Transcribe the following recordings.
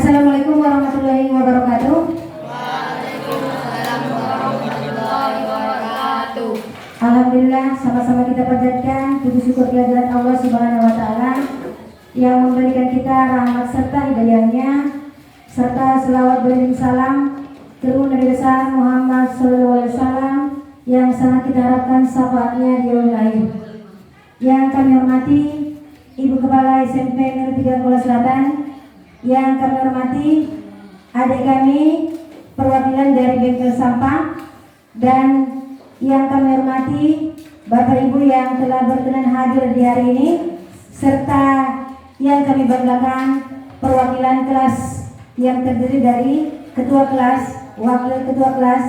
Assalamualaikum warahmatullahi wabarakatuh. Waalaikumsalam warahmatullahi wabarakatuh. Alhamdulillah, sama-sama kita panjatkan puji syukur kehadirat Allah Subhanahu wa taala yang memberikan kita rahmat serta hidayahnya, serta selawat beriring salam ke Nabi besar Muhammad sallallahu alaihi wasallam yang sangat kita harapkan syafaatnya di yaumil akhir. Yang kami hormati Ibu Kepala SMP Negeri 3 Kuala Selatan, yang kami hormati adik kami perwakilan dari bengkel sampah, dan yang kami hormati Bapak Ibu yang telah berkenan hadir di hari ini, serta yang kami banggakan perwakilan kelas yang terdiri dari ketua kelas, wakil ketua kelas,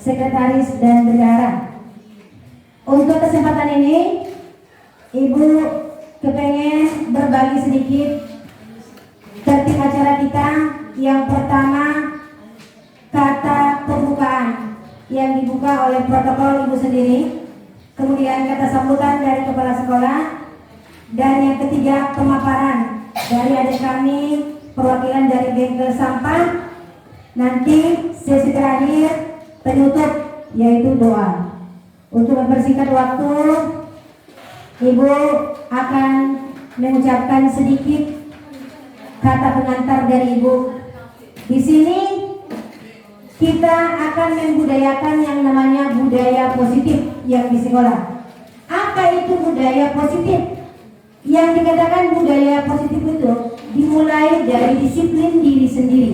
sekretaris, dan bendahara. Untuk kesempatan ini Ibu kepengen berbagi sedikit tertib acara kita. Yang pertama, kata pembukaan yang dibuka oleh protokol Ibu sendiri, kemudian kata sambutan dari kepala sekolah, dan yang ketiga pemaparan dari adik kami perwakilan dari bengkel sampah. Nanti sesi terakhir penutup yaitu doa. Untuk mempersingkat waktu, Ibu akan mengucapkan sedikit kata pengantar dari Ibu. Di sini kita akan membudayakan yang namanya budaya positif yang di sekolah. Apa itu budaya positif? Yang dikatakan budaya positif itu dimulai dari disiplin diri sendiri.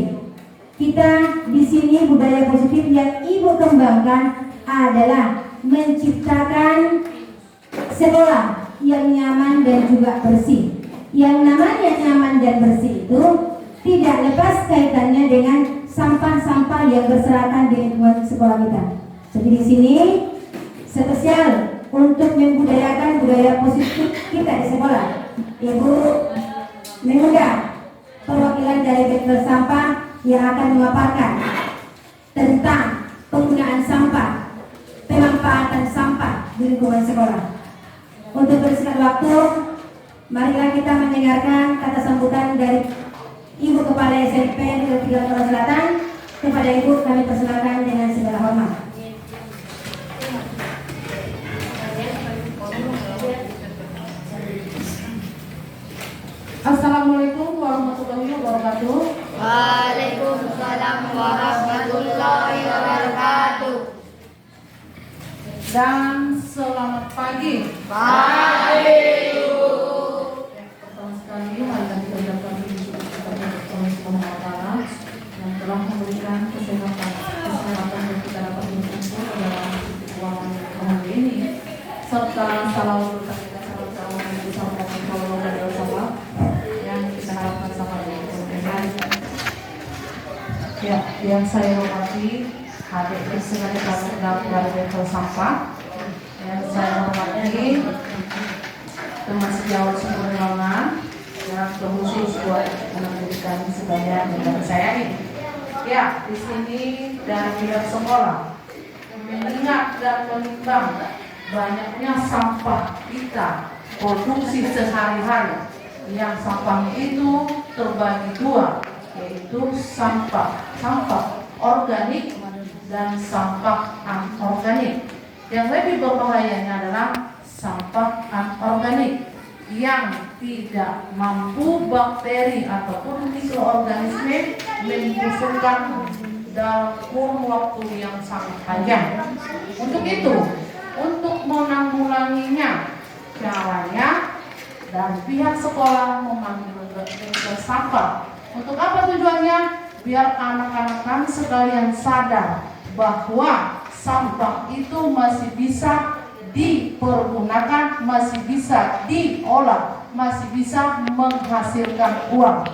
Kita di sini budaya positif yang Ibu kembangkan adalah menciptakan sekolah yang nyaman dan juga bersih. Yang namanya nyaman dan bersih itu tidak lepas kaitannya dengan sampah-sampah yang berserakan di lingkungan sekolah kita. Jadi di sini spesial untuk membudayakan budaya positif kita di sekolah, Ibu mengundang perwakilan dari bengkel sampah yang akan memaparkan tentang penggunaan sampah, pemanfaatan sampah di lingkungan sekolah. Untuk bersingkat waktu, marilah kita mendengarkan kata sambutan dari Ibu Kepala SMP Negeri 3 Kuala Selatan. Kepada Ibu kami persilakan dengan segala hormat. Assalamualaikum warahmatullahi wabarakatuh. Waalaikumsalam warahmatullahi wabarakatuh. Dan selamat pagi. Pagi. Pertama sekali marilah kita ucapkan puji syukur kepada Allah Subhanahu wa taala yang telah memberikan kesehatan yang kita dapat berkumpul dalam keuangan tahun ini, serta salawat kita salam Nabi sallallahu alaihi wasallam yang kita harapkan sama dengan ya, yang saya hormati adik sekretaris dari bengkel sampah, yang saya hormati teman sejawat sempurna yang khusus buat mendidikan sebaya negara saya ini. Ya, di sini dari pihak sekolah mengingat dan menimbang banyaknya sampah kita produksi sehari-hari, yang sampah itu terbagi dua, yaitu sampah organik dan sampah anorganik. Yang lebih berbahayanya adalah sampah anorganik yang tidak mampu bakteri ataupun mikroorganisme membusukkan dalam kurun waktu yang sangat panjang. Untuk itu, untuk menanggulanginya, caranya dan pihak sekolah memanggil bengkel sampah. Untuk apa tujuannya? Biar anak-anak kami sekalian sadar bahwa sampah itu masih bisa dipergunakan, masih bisa diolah, masih bisa menghasilkan uang.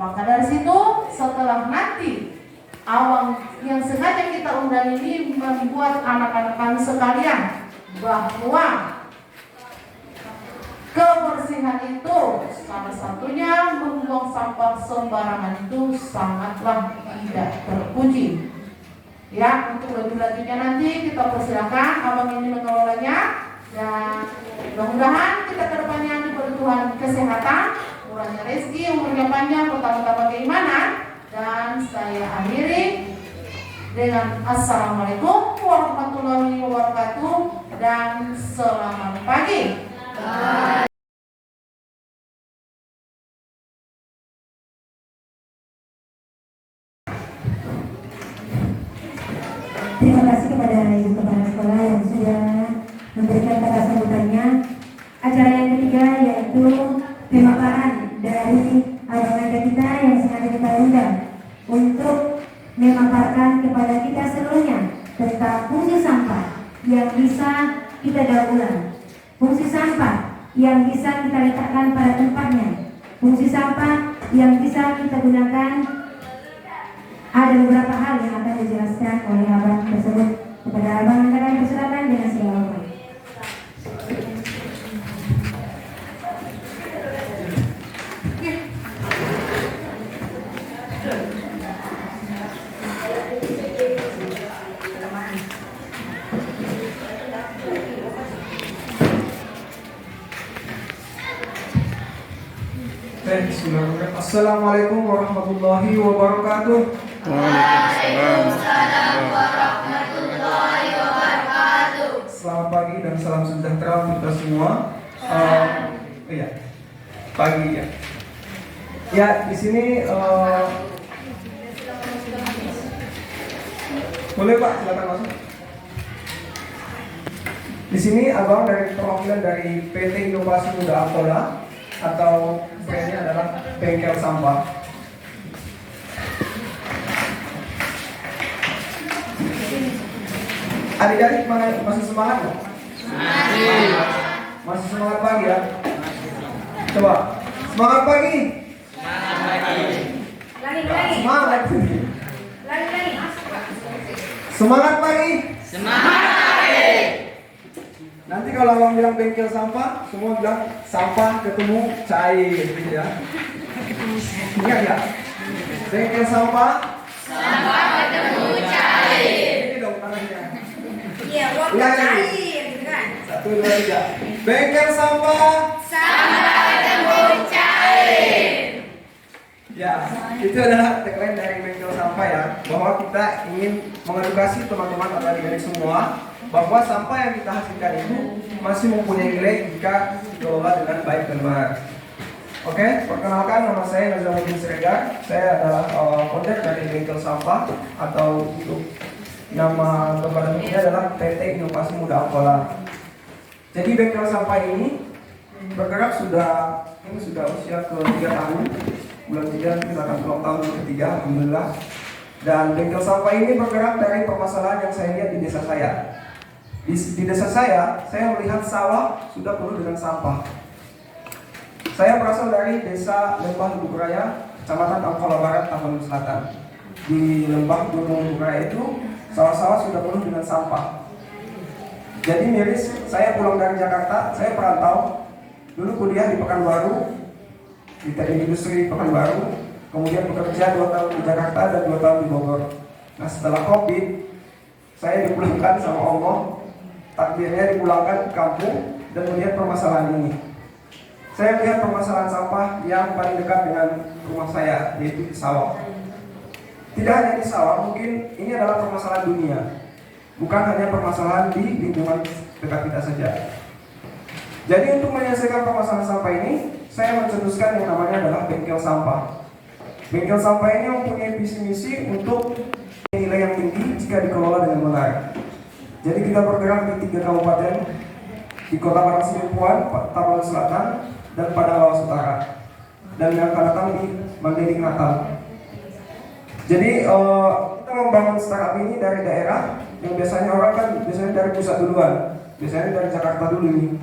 Maka dari situ, setelah nanti awal yang sengaja kita undang ini membuat anak-anak kami sekalian bahwa kebersihan itu salah satunya membuang sampah sembarangan itu sangatlah tidak terpuji. Ya, untuk lebih lanjutnya nanti kita persilakan abang ini mengelolanya, dan mudah-mudahan kita kedepannya diberi Tuhan kesehatan, murahnya rezeki, umurnya panjang, pertama-tama keimanan, saya akhiri dengan Assalamualaikum warahmatullahi wabarakatuh dan selamat pagi. Terima kasih kepada Ibu Kepala Sekolah yang sudah memberikan kata sambutannya. Acara yang ketiga yaitu pemaparan dari abang kita yang sengaja kita undang untuk memaparkan kepada kita seluruhnya tentang fungsi sampah yang bisa kita daur ulang, fungsi sampah yang bisa kita letakkan pada tempatnya, fungsi sampah yang bisa kita gunakan. Ada beberapa hal yang akan dijelaskan oleh abang tersebut kepada abang angkatan persilakan dengan segala hormat. Bismillahirrahmanirrahim. Assalamualaikum warahmatullahi wabarakatuh. Waalaikumsalam warahmatullahi wabarakatuh. Selamat pagi dan salam sejahtera untuk kita semua. Iya, pagi ya. Ya, di sini boleh Pak, silakan masuk. Di sini abang dari perwakilan dari PT Inovasi Muda Apola atau brandnya adalah Bengkel Sampah. Adik-adik masih semangat nggak? Masih semangat pagi ya? Coba semangat pagi. Semangat. Semangat pagi. Nanti kalau abang bilang bengkel sampah, semua bilang sampah ketemu cair, gitu ya. Ingat ya? Bengkel sampah. Sampah ketemu cair. Ini dong tangannya. Iya, uang cair gitu kan. 1, 2, 3. Bengkel sampah. Sampah ketemu cair. Ya, itu adalah tagline dari bengkel sampah ya, bahwa kita ingin mengedukasi teman-teman atau adik-adik semua bahwa sampah yang kita hasilkan itu masih mempunyai nilai jika dikelola dengan baik dan benar. Oke, perkenalkan nama saya Nazamuddin Siregar. Saya adalah founder dari Bengkel Sampah atau untuk nama lembaga ini adalah PT Inovasi Muda Apola. Jadi Bengkel Sampah ini bergerak sudah usia ke-3 tahun. Bulan 3 kita akan ulang tahun ketiga, alhamdulillah. Dan Bengkel Sampah ini bergerak dari permasalahan yang saya lihat di desa saya. Di desa saya melihat sawah sudah penuh dengan sampah. Saya berasal dari desa Lembah Lubuk Raya, Kecamatan Angkola Barat, Tapanuli Selatan. Di Lembah Lubuk Raya itu sawah-sawah sudah penuh dengan sampah. Jadi miris, saya pulang dari Jakarta, saya perantau. Dulu kuliah di Pekanbaru, di teknik industri Pekanbaru, kemudian bekerja 2 tahun di Jakarta dan 2 tahun di Bogor. Nah setelah Covid, saya dipulangkan sama Allah. Takdirnya dipulangkan ke kampung dan melihat permasalahan ini. Saya melihat permasalahan sampah yang paling dekat dengan rumah saya, yaitu di sawah. Tidak hanya di sawah, mungkin ini adalah permasalahan dunia. Bukan hanya permasalahan di lingkungan dekat kita saja. Jadi untuk menyelesaikan permasalahan sampah ini, saya mencetuskan yang namanya adalah bengkel sampah. Bengkel sampah ini mempunyai visi misi untuk nilai yang tinggi jika dikelola dengan benar. Jadi kita bergerak di 3 kabupaten, di Kota Parangsinimpuan, Tapanuli Selatan, dan Padang Lawas Utara, dan yang akan datang di Mandailing Natal. Jadi kita membangun startup ini dari daerah yang biasanya orang kan biasanya dari pusat duluan, biasanya dari Jakarta dulu nih,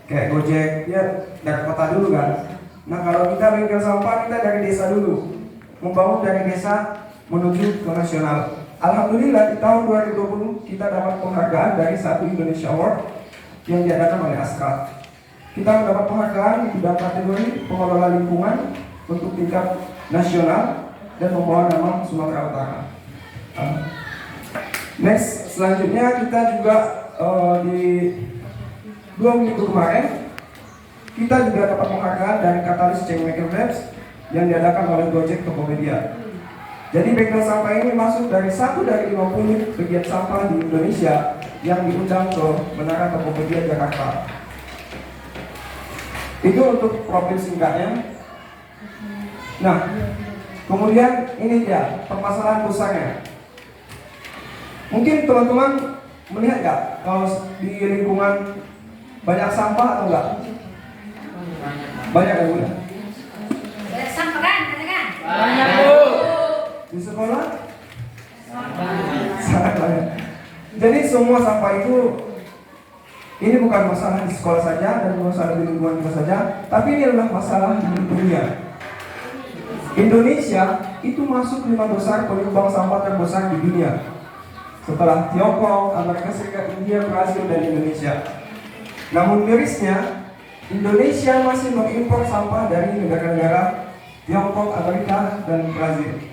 kayak Gojek, ya dari kota dulu kan. Nah kalau kita bengkel sampah kita dari desa dulu, membangun dari desa menuju ke nasional. Alhamdulillah di tahun 2020 kita dapat penghargaan dari Satu Indonesia Award yang diadakan oleh Astra. Kita mendapat penghargaan di bidang kategori pengelola lingkungan untuk tingkat nasional dan membawa nama Sumatera Utara. Next, selanjutnya kita juga di 2 minggu kemarin kita juga dapat penghargaan dari Katalis Kingmaker Labs yang diadakan oleh Gojek Tokopedia. Jadi bengkel sampah ini masuk dari 1 dari 50 pegiat sampah di Indonesia yang diundang ke Menara Tokopedia Jakarta. Itu untuk profil singkatnya. Nah, kemudian ini dia permasalahan besarnya. Mungkin teman-teman melihat nggak kalau di lingkungan banyak sampah atau enggak? Banyak ya, Bu? Banyak sampah kan, katakan. Banyak, Bu. Di sekolah? Sangat banyak. Jadi semua sampah itu ini bukan masalah di sekolah saja dan masalah di lingkungan kita saja, tapi ini adalah masalah di dunia. Indonesia itu masuk 5 besar penyumbang sampah terbesar di dunia. Setelah Tiongkok, Amerika Serikat, India, Brazil, dan Indonesia. Namun mirisnya, Indonesia masih mengimpor sampah dari negara-negara Tiongkok, Amerika, dan Brazil.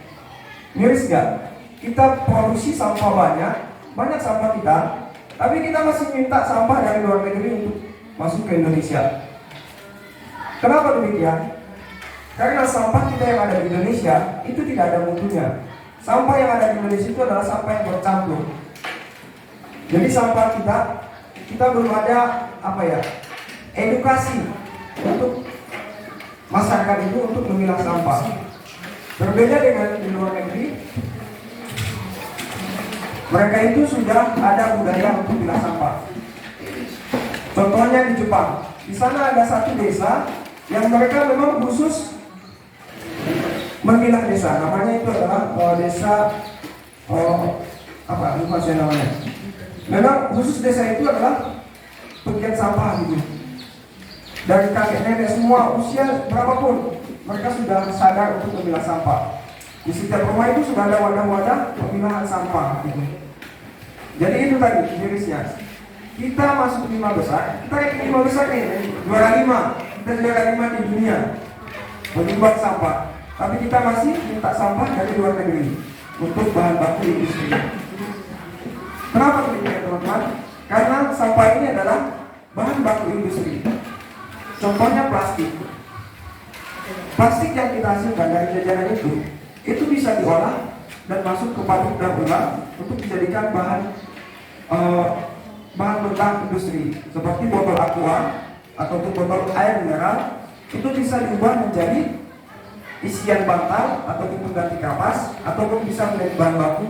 Miris gak? Kita produksi sampah banyak sampah kita, tapi kita masih minta sampah dari luar negeri untuk masuk ke Indonesia. Kenapa demikian? Karena sampah kita yang ada di Indonesia itu tidak ada mutunya. Sampah yang ada di Indonesia itu adalah sampah yang bercampur. Jadi sampah kita belum ada edukasi untuk masyarakat itu untuk memilah sampah. Berbeda dengan di luar negeri, mereka itu sudah ada budaya untuk memilah sampah. Contohnya di Jepang, di sana ada satu desa yang mereka memang khusus memilah desa. Namanya itu adalah desa lupa saya namanya. Memang khusus desa itu adalah pegiat sampah gitu. Dari kakek nenek semua usia berapapun mereka sudah sadar untuk memilah sampah. Di setiap rumah itu sudah ada wadah-wadah pemilahan sampah gitu. Jadi itu tadi jenisnya. Kita masuk 5 besar, kita ranking 5 besar nih, juara 5. Kita juara 5 di dunia menyumbang sampah. Tapi kita masih minta sampah dari luar negeri untuk bahan baku industri. Kenapa demikian teman-teman? Karena sampah ini adalah bahan baku industri. Contohnya plastik. Plastik yang kita hasilkan dari jajanan itu bisa diolah dan masuk ke pabrik daur ulang untuk dijadikan bahan mentah industri seperti botol aqua ataupun botol air mineral. Itu bisa diubah menjadi isian bantal ataupun pengganti kapas ataupun bisa menjadi bahan baku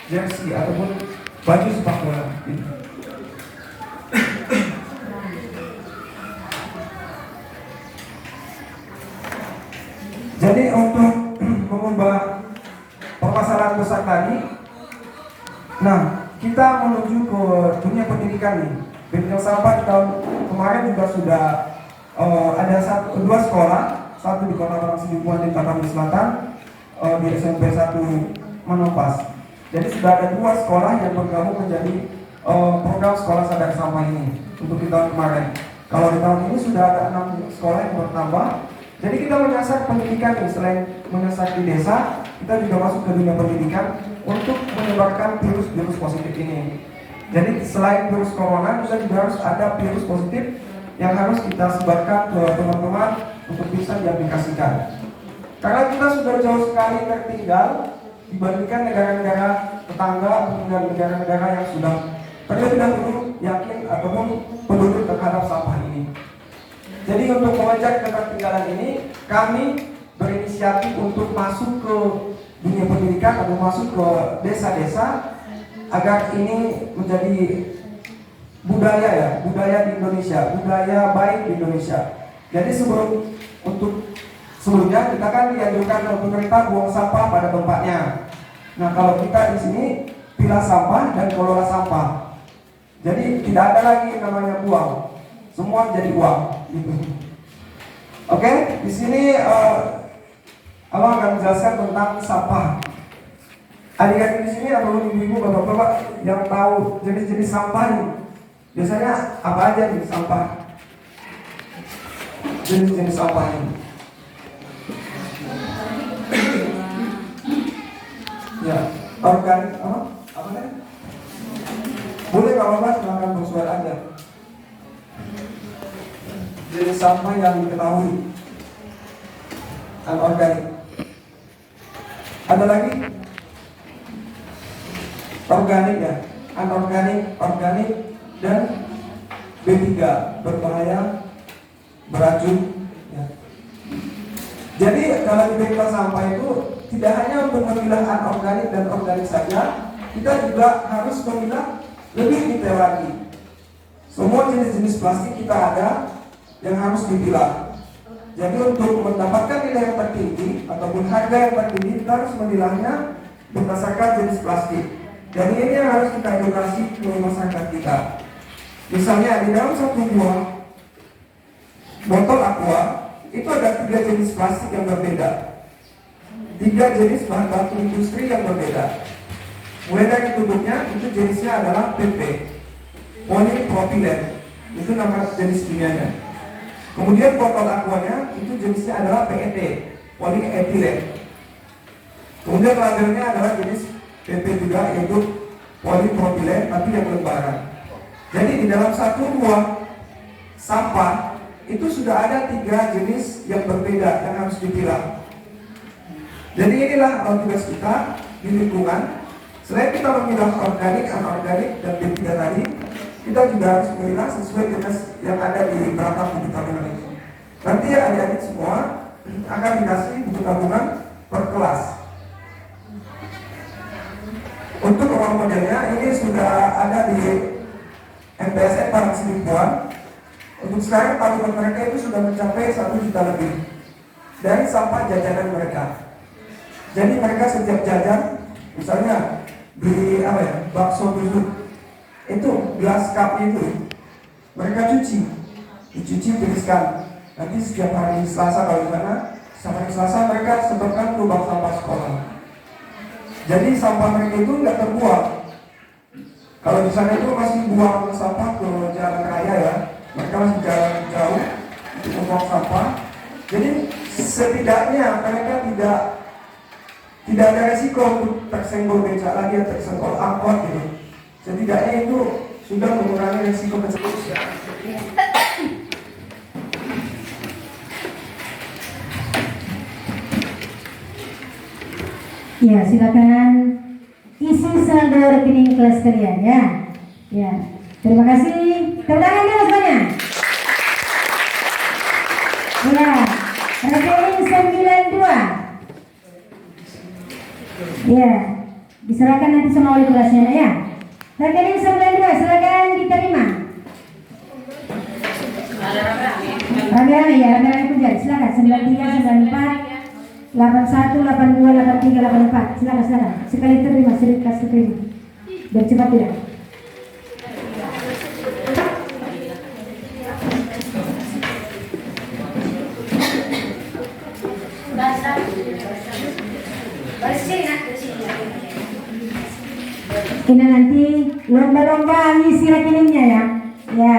jersey ataupun baju sepak bola. Jadi untuk mengubah permasalahan besar tadi, nah kita menuju ke dunia pendidikan nih. Bengkel sampah di tahun kemarin juga sudah ada 2 sekolah, satu di Kota Parang Sidimpuan di Tapanuli Selatan, di SMP 1 Manopas. Jadi sudah ada 2 sekolah yang bergabung menjadi program sekolah sadar sampah ini untuk di tahun kemarin. Kalau di tahun ini sudah ada 6 sekolah yang bertambah. Jadi kita menyasar pendidikan nih, selain menyasar di desa, kita juga masuk ke dunia pendidikan untuk menyebarkan virus positif ini. Jadi selain virus corona, juga harus ada virus positif yang harus kita sebarkan ke teman-teman untuk bisa diaplikasikan. Karena kita sudah jauh sekali tertinggal dibandingkan negara-negara tetangga atau negara-negara yang sudah terlebih dahulu yakin ataupun peduli terhadap sampah ini. Jadi untuk mengejar ketertinggalan ini, kami berinisiatif untuk masuk ke dunia pendidikan atau masuk ke desa-desa agar ini menjadi budaya di Indonesia, budaya baik di Indonesia. Jadi sebelumnya kita kan dianjurkan oleh pemerintah buang sampah pada tempatnya. Nah kalau kita di sini pilah sampah dan kelola sampah. Jadi tidak ada lagi namanya buang, semua jadi uang. Oke, di sini Abang akan menjelaskan tentang sampah. Adik-adik di sini atau ibu-ibu, bapak-bapak yang tahu jenis-jenis sampah ini, biasanya apa aja nih sampah? Jenis-jenis sampah ini. Ya, organik apa nih? Boleh kalau mas silakan bersuara aja. Jenis sampah yang diketahui anorganik. Ada lagi organik ya, anorganik, organik, dan B3 berbahaya, beracun ya. Jadi dalam bengkel sampah itu tidak hanya untuk memilah anorganik dan organik saja, kita juga harus memilah lebih detail lagi. Semua jenis-jenis plastik kita ada yang harus dipilah. Jadi untuk mendapatkan nilai yang tertinggi ataupun harga yang tertinggi, kita harus memilahnya berdasarkan jenis plastik. Jadi ini yang harus kita edukasi ke masyarakat kita. Misalnya di dalam satu buah botol aqua itu ada 3 jenis plastik yang berbeda, 3 jenis bahan baku industri yang berbeda. Mulai dari tutupnya itu jenisnya adalah PP, polipropilen, itu nama jenis kimianya. Kemudian botol aquanya itu jenisnya adalah PET, polietilen. Kemudian labelnya adalah jenis PP juga, yaitu polipropilen tapi yang lembaran. Jadi di dalam satu buah sampah itu sudah ada 3 jenis yang berbeda yang harus dipilah. Jadi inilah tugas kita di lingkungan. Selain kita memilah organik, anorganik, dan B3 tadi, kita juga harus memilah sesuai jenis yang ada di perangkat buku tabungan itu. Nanti adik-adik semua akan dikasih buku tabungan per kelas. Untuk role modelnya ini sudah ada di MTSN Parangsilimpuan. Untuk sekarang tabungan mereka itu sudah mencapai 1 juta lebih dari sampah jajanan mereka. Jadi mereka setiap jajan, misalnya di bakso dulu, itu gelas cup itu mereka dicuci tiriskan. Nanti setiap hari Selasa kalau di sana, setiap hari Selasa mereka sebarkan ke bank sampah sekolah. Jadi sampah mereka itu nggak terbuang. Kalau di sana itu masih buang sampah ke jalan raya ya, mereka masih jalan jauh untuk membuang sampah. Jadi setidaknya mereka tidak ada resiko untuk tersenggol becak lagi atau tersenggol angkot gitu. Setidaknya itu sudah mengurangi resiko kecelakaan. Ya, silakan isi saldo rekening kelas kalian ya. Ya, terima kasih. Tepuk tangan dulu semuanya. Ya, rekening 92. Ya, diserahkan nanti sama wali kelasnya ya. Rekening 92, silakan diterima. Rame-rame ya, rame-rame pujian. Silakan 93, 94, 81, 82, 83, 84. Silakan. Sekali terima, sedikit terima. Biar cepat tidak. Ini nanti lomba-lomba ngisi rekeningnya ya. Ya,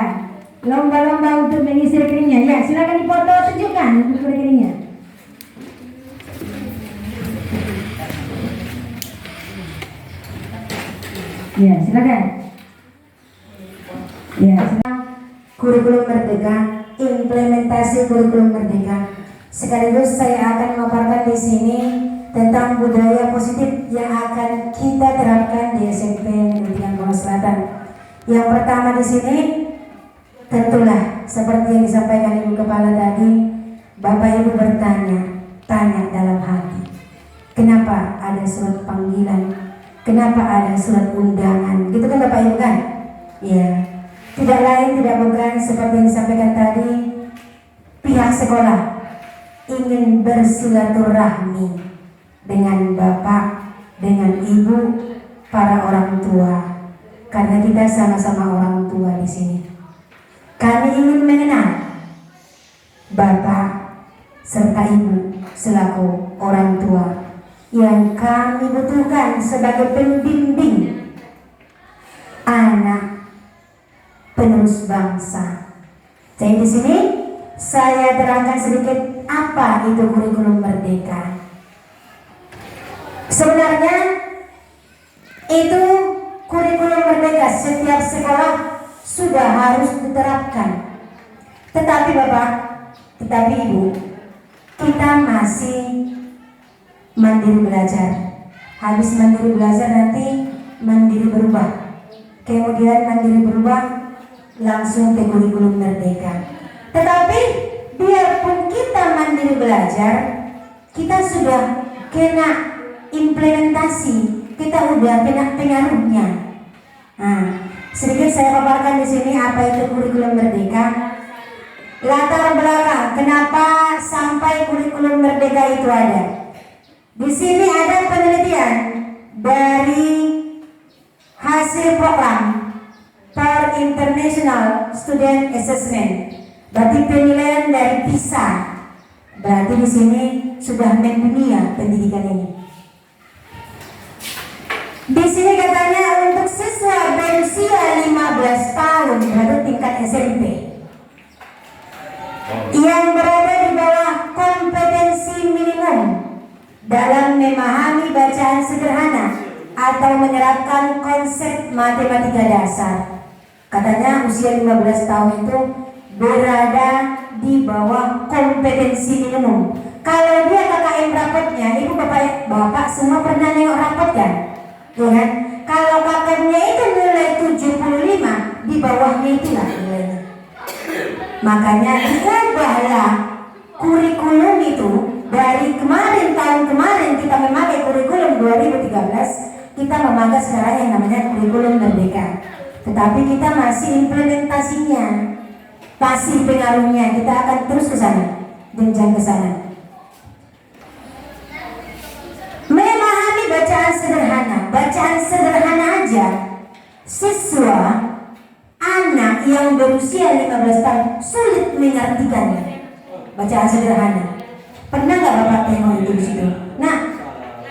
lomba-lomba untuk mengisi rekeningnya. Ya, silakan dipoto, tunjukkan untuk rekeningnya. Ya, silakan. Ya, silakan. Kurikulum Merdeka, implementasi kurikulum Merdeka. Sekaligus saya akan memaparkan di sini tentang budaya positif yang akan kita terapkan di SMP Negeri Bangka Selatan. Yang pertama di sini tentulah seperti yang disampaikan Ibu Kepala tadi, Bapak Ibu tanya dalam hati, kenapa ada surat panggilan, kenapa ada surat undangan, gitu kan Bapak Ibu kan? Ya, tidak lain tidak bukan seperti yang disampaikan tadi, pihak sekolah ingin bersilaturahmi dengan bapak, dengan ibu, para orang tua, karena kita sama-sama orang tua di sini. Kami ingin mengenal bapak serta ibu selaku orang tua yang kami butuhkan sebagai pembimbing anak penerus bangsa. Jadi di sini saya terangkan sedikit apa itu kurikulum Merdeka. Sebenarnya itu kurikulum Merdeka setiap sekolah sudah harus diterapkan. Tetapi Bapak, tetapi Ibu, kita masih mandiri belajar. Habis mandiri belajar nanti mandiri berubah. Kemudian mandiri berubah langsung ke kurikulum merdeka. Tetapi biarpun kita mandiri belajar, kita sudah kena implementasi, kita udah kena pengaruhnya. Nah, sedikit saya paparkan di sini apa itu kurikulum merdeka. Latar belakang kenapa sampai kurikulum merdeka itu ada. Di sini ada penelitian dari hasil program per International Student Assessment. Berarti penilaian dari PISA. Berarti di sini sudah mendunia pendidikan ini. Di sini katanya untuk siswa berusia 15 tahun berarti tingkat SMP yang berada di bawah kompetensi minimum dalam memahami bacaan sederhana atau menerapkan konsep matematika dasar. Katanya usia 15 tahun itu berada di bawah kompetensi minimum. Kalau dia KKM rapotnya, ibu bapak semua pernah nengok rapot kan? Ya kan? Kalau KKM-nya itu nilai 75, di bawahnya itulah nilainya. Makanya diubahlah kurikulum itu. Dari kemarin, tahun kemarin kita memakai kurikulum 2013, kita memakai sekarang yang namanya kurikulum merdeka. Tetapi kita masih implementasinya, masih pengaruhnya, kita akan terus ke sana, jenjang ke sana. Memahami bacaan sederhana aja, siswa anak yang berusia 15 tahun sulit mengartikannya. Bacaan sederhana. Pernah nggak bapak tengok itu di situ? Nah,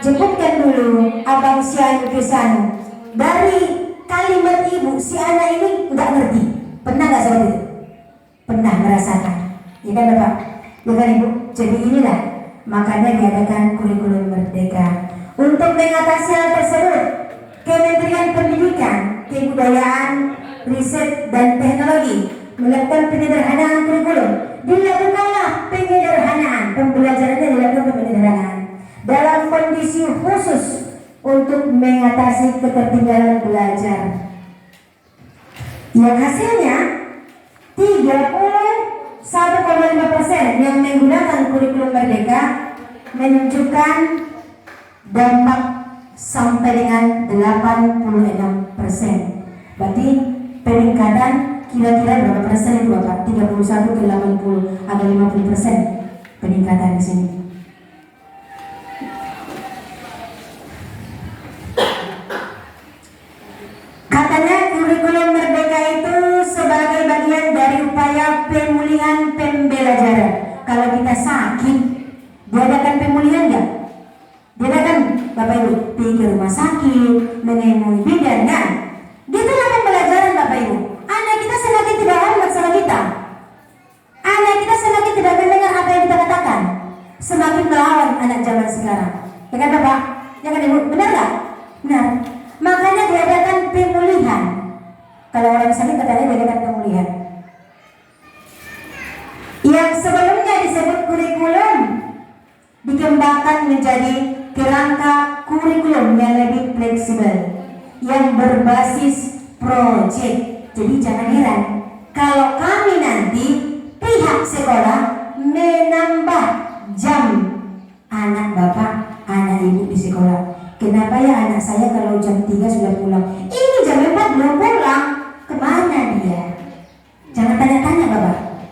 jemputkan dulu abang Sianu Kesanu. Dari kalimat ibu, si anak ini nggak ngerti. Pernah nggak seperti itu? Pernah merasakan? Ya kan bapak? Ya kan ibu? Jadi inilah makanya diadakan kurikulum merdeka. Untuk mengatasi hal tersebut, Kementerian Pendidikan, Kebudayaan, Riset dan Teknologi melakukan penyederhanaan kurikulum. Dilakukanlah penyederhanaan, pembelajarannya dilakukan penyederhanaan dalam kondisi khusus untuk mengatasi ketertinggalan belajar. Yang hasilnya 31,5% yang menggunakan kurikulum merdeka menunjukkan dampak sampai dengan 86%. Berarti peningkatan kira-kira berapa persen itu Bapak? 31 ke 80 atau 50% peningkatan di sini. Katanya kurikulum merdeka itu sebagai bagian dari upaya pemulihan pembelajaran. Kalau kita sakit, diadakan pemulihan nggak? Diadakan Bapak Ibu pergi ke rumah sakit, menemui bidan kan? Gitulah pembelajaran Bapak Ibu. Anak kita semakin tidak hormat sama kita. Anak kita semakin tidak mendengar apa yang kita katakan. Semakin melawan anak zaman sekarang. Ya kan Bapak? Ya kan Ibu? Benar nggak? Benar. Makanya diadakan pemulihan. Kalau orang sakit katanya diadakan pemulihan. Yang sebelumnya disebut kurikulum dikembangkan menjadi kerangka kurikulum yang lebih fleksibel, yang berbasis proyek. Jadi jangan heran kalau kami nanti pihak sekolah menambah jam anak bapak, anak ibu di sekolah. Kenapa ya anak saya kalau jam 3 sudah pulang? Ini jam 4 belum pulang. Kemana dia? Jangan tanya-tanya bapak,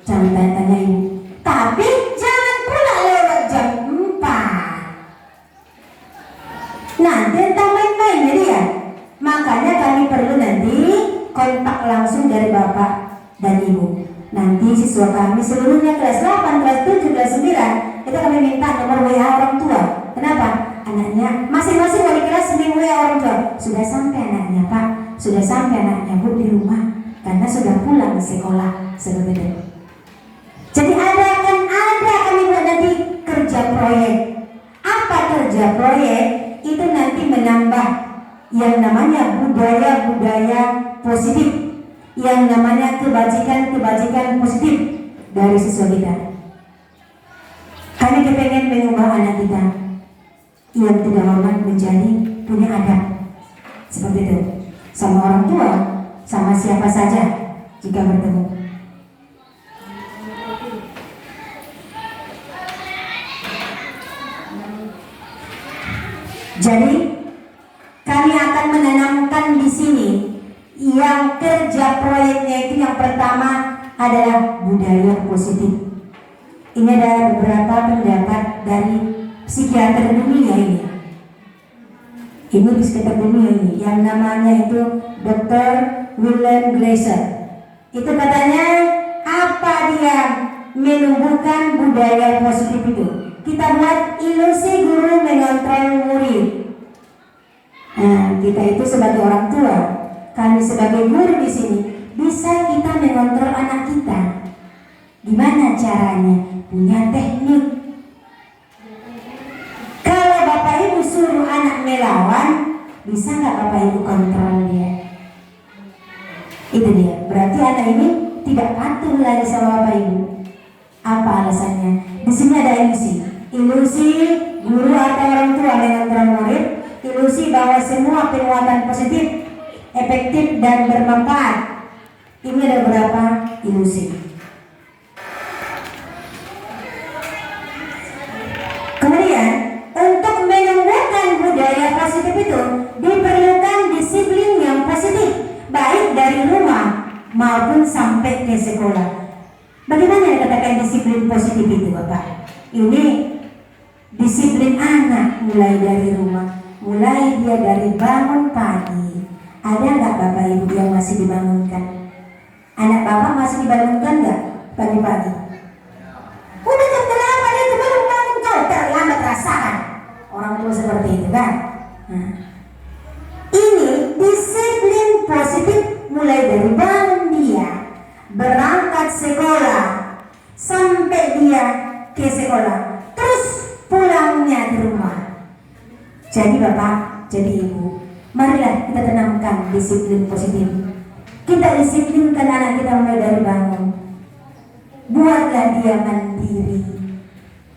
jangan tanya-tanya ibu. Tapi jangan pulang lewat jam 4. Nanti entah main-main dia. Makanya kami perlu nanti kontak langsung dari bapak dan ibu. Nanti siswa kami seluruhnya kelas 8, kelas 7, kelas 9 itu kami minta nomor WA orang tua. Kenapa? Anaknya masing-masing wali kelas WA orang tua. Sudah sampai anaknya Pak, sudah sampai anaknya Bu di rumah karena sudah pulang sekolah seperti itu. Jadi akan ada kami buat nanti kerja proyek. Apa kerja proyek? Itu nanti menambah yang namanya budaya-budaya positif, yang namanya kebajikan-kebajikan positif dari siswa kita. Kami kepengen mengubah anak kita yang tidak hormat menjadi punya adab. Seperti itu. Sama orang tua, sama siapa saja jika bertemu. Jadi kami akan menanamkan di sini yang kerja proyeknya itu yang pertama adalah budaya positif. Ini ada beberapa pendapat dari psikiater dunia ini. Ini psikiater dunia ini yang namanya itu Dr. William Glasser. Itu katanya apa dia menumbuhkan budaya positif itu? Kita buat ilusi guru mengontrol murid. Nah, kita itu sebagai orang tua, kami sebagai guru di sini bisa kita mengontrol anak kita. Gimana caranya? Punya teknik. Kalau bapak ibu suruh anak melawan, bisa nggak bapak ibu kontrol dia? Itu dia. Berarti anak ini tidak patuh lagi sama bapak ibu. Apa alasannya? Di sini ada ilusi guru atau orang tua mengontrol murid, ilusi bahwa semua penguatan positif, efektif dan bermanfaat. Ini ada beberapa ilusi. Kemudian untuk menumbuhkan budaya positif itu diperlukan disiplin yang positif, baik dari rumah maupun sampai ke sekolah. Bagaimana dikatakan disiplin positif itu, Bapak? Ini disiplin anak mulai dari rumah, mulai dia dari bangun pagi. Ada nggak Bapak Ibu yang masih dibangunkan? Anak Bapak masih dibangunkan nggak pagi-pagi? Udah jam 8 itu baru bangun, kau terlambat rasakan. Orang tua seperti itu kan? Nah, ini disiplin positif mulai dari bangun dia, berangkat sekolah, sampai dia ke sekolah, terus pulangnya di rumah. Jadi Bapak, jadi Ibu, marilah kita tanamkan disiplin positif. Kita disiplinkan anak kita mulai dari bangun. Buatlah dia mandiri,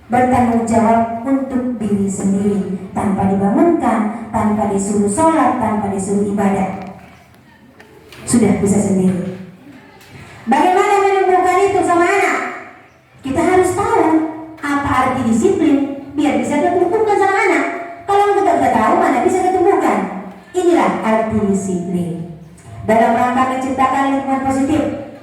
bertanggung jawab untuk diri sendiri, tanpa dibangunkan, tanpa disuruh sholat, tanpa disuruh ibadah. Sudah bisa sendiri. Bagaimana menumbuhkan itu sama anak? Kita harus tahu apa arti disiplin biar bisa ditumbuhkan sama anak. Kalau kita tidak tahu, mana bisa ditumbuhkan. Inilah arti disiplin. Dalam rangka menciptakan lingkungan positif,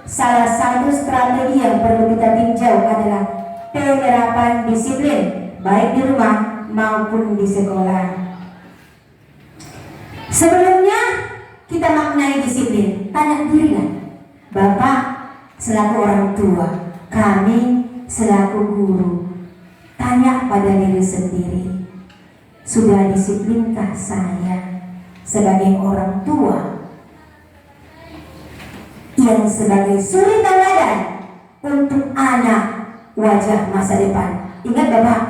salah satu strategi yang perlu kita tinjau adalah penerapan disiplin, baik di rumah maupun di sekolah. Sebelumnya kita maknai disiplin, tanya dirilah, Bapak selaku orang tua, kami selaku guru, tanya pada diri sendiri, sudah disiplinkah saya sebagai orang tua yang sebagai suri tauladan untuk anak wajah masa depan? Ingat Bapak,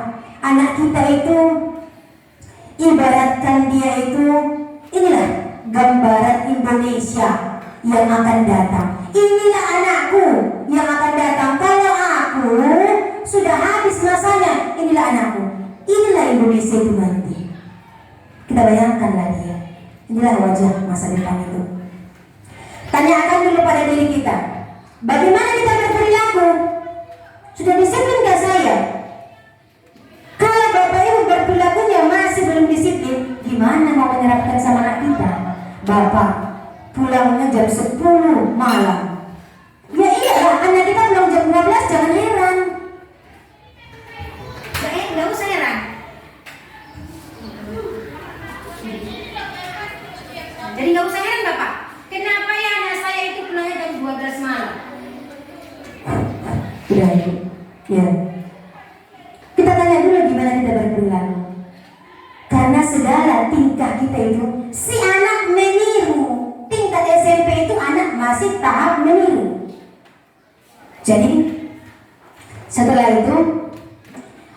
anak kita itu ibaratkan dia itu, inilah gambaran Indonesia yang akan datang. Inilah anakku yang akan datang. Kalau aku sudah habis masanya, inilah anakku. Inilah Indonesia itu nanti. Kita bayangkanlah dia. Inilah wajah masa depan itu. Tanyakan dulu pada diri kita, bagaimana kita berperilaku? Sudah disiplin gak saya? Kalau Bapak Ibu berperilakunya masih belum disiplin, gimana mau menerapkan sama anak kita? Bapak pulangnya jam 10 malam. Ya iyalah, anak kita pulang jam 12, jangan heran. Nggak usah heran. Jadi nggak usah heran Bapak. Kenapa ya anak saya itu pulangnya jam 12 malam? Udah Ibu, ya. Kita tanya dulu gimana kita berperilaku. Karena segala tingkah kita itu, si anak meniru. Tingkat SMP itu anak masih tahap meniru. Jadi setelah itu,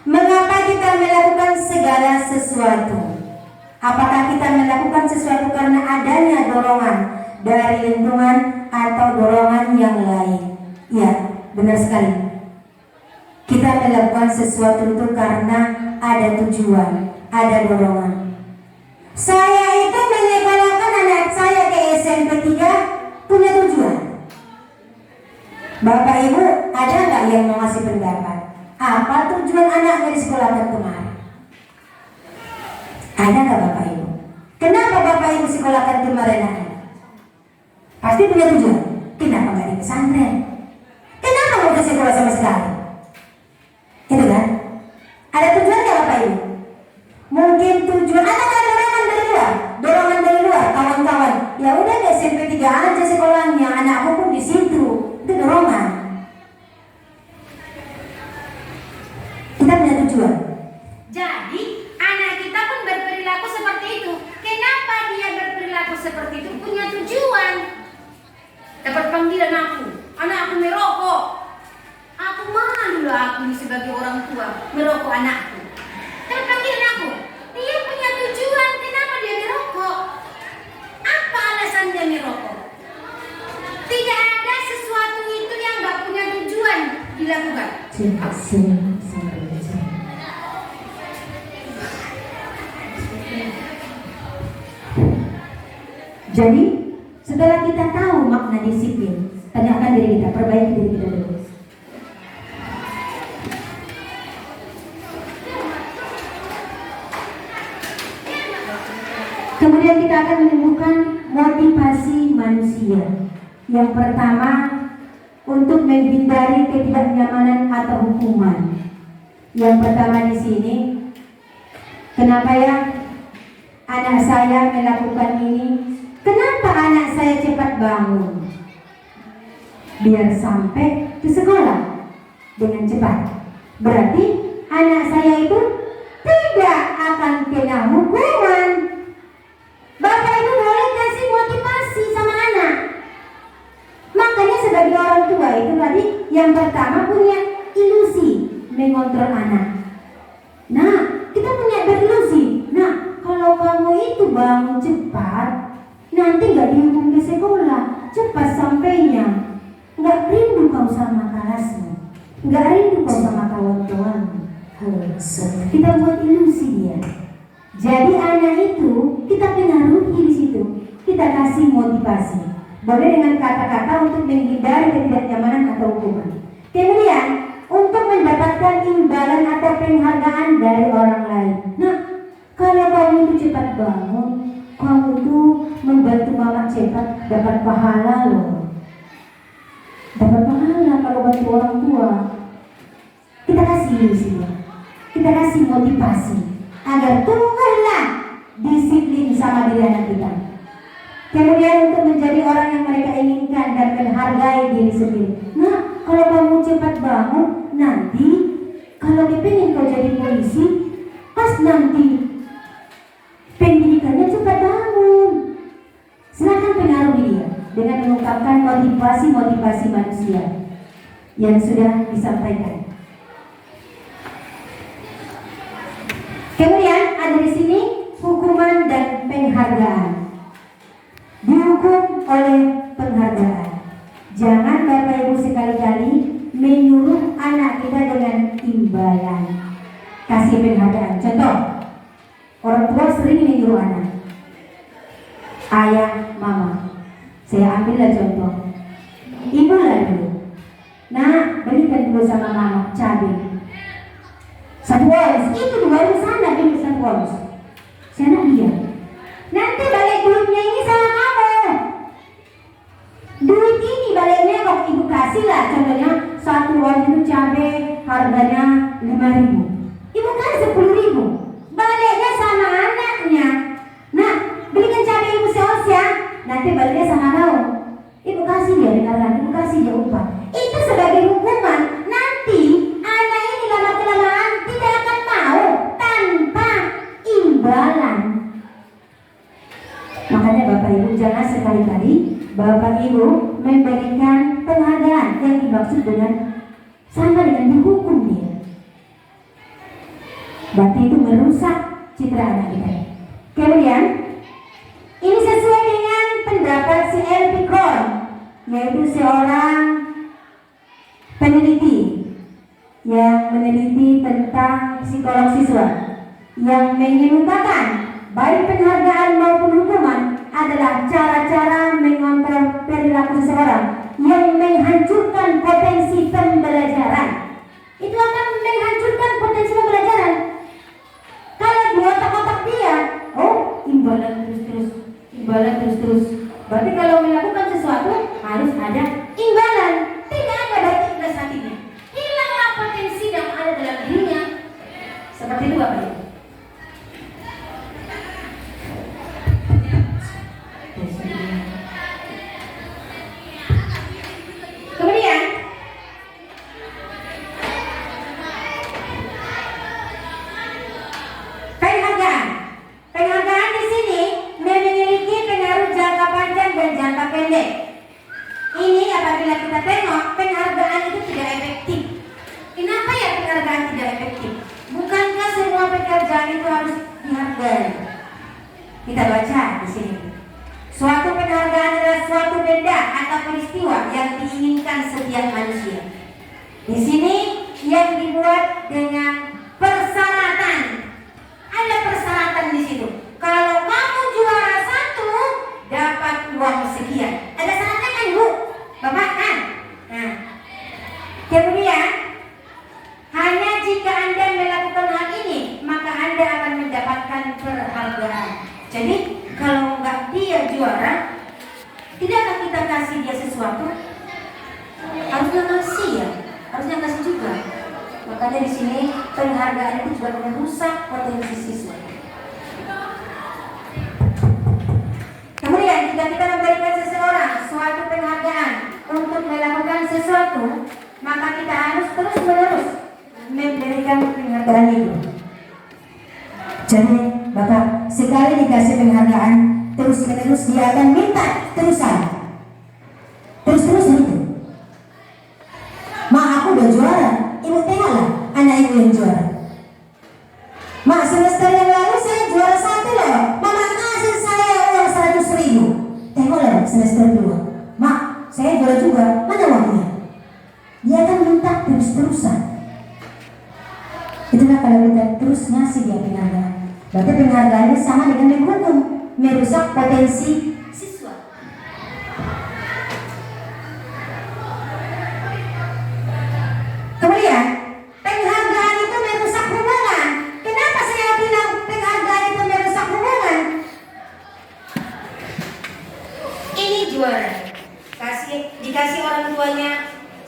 mengapa kita melakukan segala sesuatu? Apakah kita melakukan sesuatu karena adanya dorongan dari lingkungan atau dorongan yang lain? Ya, benar sekali. Kita melakukan sesuatu itu karena ada tujuan, ada dorongan. Saya itu menyekolahkan anak saya ke SMP 3 punya tujuan. Bapak Ibu, ada nggak yang mau ngasih pendapat? Apa tujuan anaknya disekolahkan kemarin? Ada nggak Bapak Ibu? Kenapa Bapak Ibu sekolahkan kemarin anak? Pasti punya tujuan. Kenapa nggak di pesantren? Kenapa mau ke sekolah sama sekali? Itu kan? Ada tujuan nggak Bapak Ibu? Mungkin tujuan ada nggak dorongan dari luar? Dorongan dari luar, kawan-kawan. Ya udah deh SMP 3 aja sekolahnya, anakmu pun di situ. Itu dorongan. Kita punya tujuan. Jadi anak kita pun berperilaku seperti itu. Kenapa dia berperilaku seperti itu? Punya tujuan. Dapat panggilan anakku merokok. Aku malu lah aku ini sebagai orang tua merokok anakku. Dapat panggilan aku. Dia punya tujuan. Kenapa dia merokok? Apa alasan dia merokok? Tidak ada sesuatu itu yang gak punya tujuan dilakukan. Jadi setelah kita tahu makna disiplin, tanyakan diri kita, perbaiki diri kita dulu. Kemudian kita akan menemukan motivasi manusia. Yang pertama, untuk menghindari ketidaknyamanan atau hukuman. Yang pertama di sini, kenapa ya anak saya melakukan ini? Kenapa anak saya cepat bangun? Biar sampai ke sekolah dengan cepat. Berarti anak saya itu tidak akan kena hukuman. Bapak Ibu boleh kasih motivasi sama anak. Makanya sebagai orang tua itu tadi yang pertama punya ilusi mengontrol anak. Nah, kita punya berilusi. Nah, kalau kamu itu bangun cepat, nanti gak dihukum ke sekolah, cepat sampainya. Gak rindu kau sama kelasmu, gak rindu kau sama kawan-kawanmu. Kita buat ilusi dia. Jadi anak itu kita pengaruhi di situ. Kita kasih motivasi. Boleh dengan kata-kata untuk menghindari ketidaknyamanan atau hukuman. Kemudian untuk mendapatkan imbalan atau penghargaan dari orang lain. Nah, kalau kamu itu cepat bangun, kamu tuh membantu mama cepat, dapat pahala loh. Dapat pahala kalau bantu orang tua. Kita kasih ilusinya, kita kasih motivasi agar tumbuhlah disiplin sama diri anak kita. Kemudian untuk menjadi orang yang mereka inginkan dan menghargai diri sendiri. Nah, kalau kamu cepat bangun, nanti kalau kepingin kau jadi polisi, pas nanti pendidikannya cepat bangun. Silakan pengaruhi dia dengan mengungkapkan motivasi manusia yang sudah disampaikan. Kemudian ada di sini hukuman dan penghargaan. Dihukum oleh penghargaan. Jangan Bapak Ibu sekali-kali menyuruh anak kita dengan imbalan. Kasih penghargaan. Contoh, orang tua sering menyuruh anak. Ayah, mama. Saya ambillah contoh. Ibu lah dulu. Nah, belikan dulu sama mama cabai. 1 ons, itu di warung sana beli 1 ons. Saya dia. Nanti balik duitnya ini sama kamu. Duit ini baliknya kalau ibu kasih lah. Contohnya 1 ons itu cabai harganya 5.000. Ibu kasih 10.000. Baliknya sama anaknya. Nah, belikan cabai ibu seos ya. Nanti baliknya sama kamu. Ibu kasih dia dengarkan, ibu kasih dia upah. Itu sebagai hukuman. Nanti anak ini lama-kelamaan tidak akan mau tanpa imbalan. Makanya Bapak Ibu jangan sekali-kali Bapak Ibu memberikan penghargaan yang dimaksud dengan sama dengan dihukum dia. Berarti itu merusak citra anak kita. Kemudian ini sesuai dengan pendapat si L.P. Cron, yaitu seorang peneliti yang meneliti tentang psikolog siswa. yang mengumumkan baik penghargaan maupun hukuman adalah cara-cara mengontrol perilaku seseorang yang menghancurkan potensi pembelajaran. Itu akan menghancurkan potensi pembelajaran. Kalau di otak-otak dia, oh imbalan terus. Berarti kalau melakukan sesuatu harus ada imbalan. Tidak ada berarti ikhlas hatinya. Hilanglah potensi yang ada dalam dirinya. Seperti itu Bapak Ibu. Kemudian penghargaan di sini memiliki pengaruh jangka panjang dan jangka pendek. Ini apabila kita tengok penghargaan itu tidak efektif. Kenapa ya penghargaan tidak efektif? Bukankah semua pekerjaan itu harus dihargai? Kita baca di sini. Suatu penghargaan adalah suatu benda atau peristiwa yang diinginkan setiap manusia. Di sini yang dibuat dengan persyaratan. Ada persyaratan di situ. Kalau kamu juara 1 dapat uang sekian. Ada syaratnya kan Bu? Bapak kan? Nah. Kemudian hanya jika Anda melakukan hal ini maka Anda akan mendapatkan penghargaan. Jadi kalau enggak dia juara, tidakkah kita kasih dia sesuatu? Harusnya kasih ya, harusnya kasih juga. Makanya di sini penghargaan itu juga merusak potensi siswa. Kemudian jika kita memberikan seseorang suatu penghargaan untuk melakukan sesuatu, maka kita harus terus-menerus memberikan penghargaan itu. Jadi Bapak, sekali dikasih penghargaan, terus-menerus dia akan minta terusan. Terus-terusan itu. Mak, aku udah juara. Ibu tengoklah, anak ibu yang juara. Mak, semester yang lalu saya juara 1 loh. Mama kasih saya uang 100.000. Tengoklah semester 2. Mak, saya juara juga. Mana uangnya? Dia akan minta terus-terusan. Itulah kalau kita terus ngasih dia penghargaan. Berarti penghargaannya sama dengan menghukum, merusak potensi siswa. Kemudian penghargaan itu merusak hubungan. Kenapa saya bilang penghargaan itu merusak hubungan? Ini juara, dikasih orang tuanya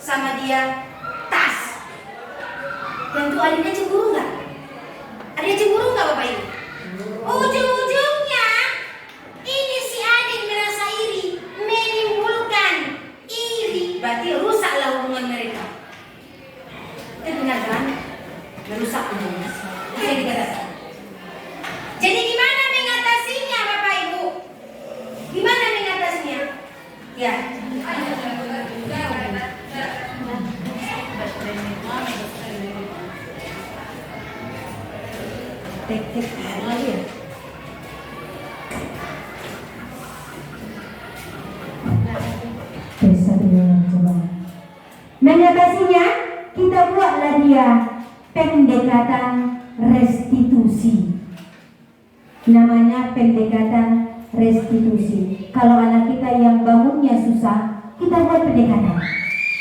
sama dia tas. Yang tuh adiknya cemburu nggak? Adiknya cemburu nggak Bapak Ibu? Ujung-ujungnya ini si adik merasa iri, menimbulkan iri, berarti rusaklah hubungan mereka. Itu benar kan? Merusak hubungan. Itu yang dikatakan. Jadi gimana mengatasinya Bapak Ibu? Gimana mengatasinya? Ya. Tek-tek lagi ya. Coba. Mengatasinya, kita buatlah dia pendekatan restitusi. Namanya pendekatan restitusi. Kalau anak kita yang bangunnya susah, kita buat pendekatan.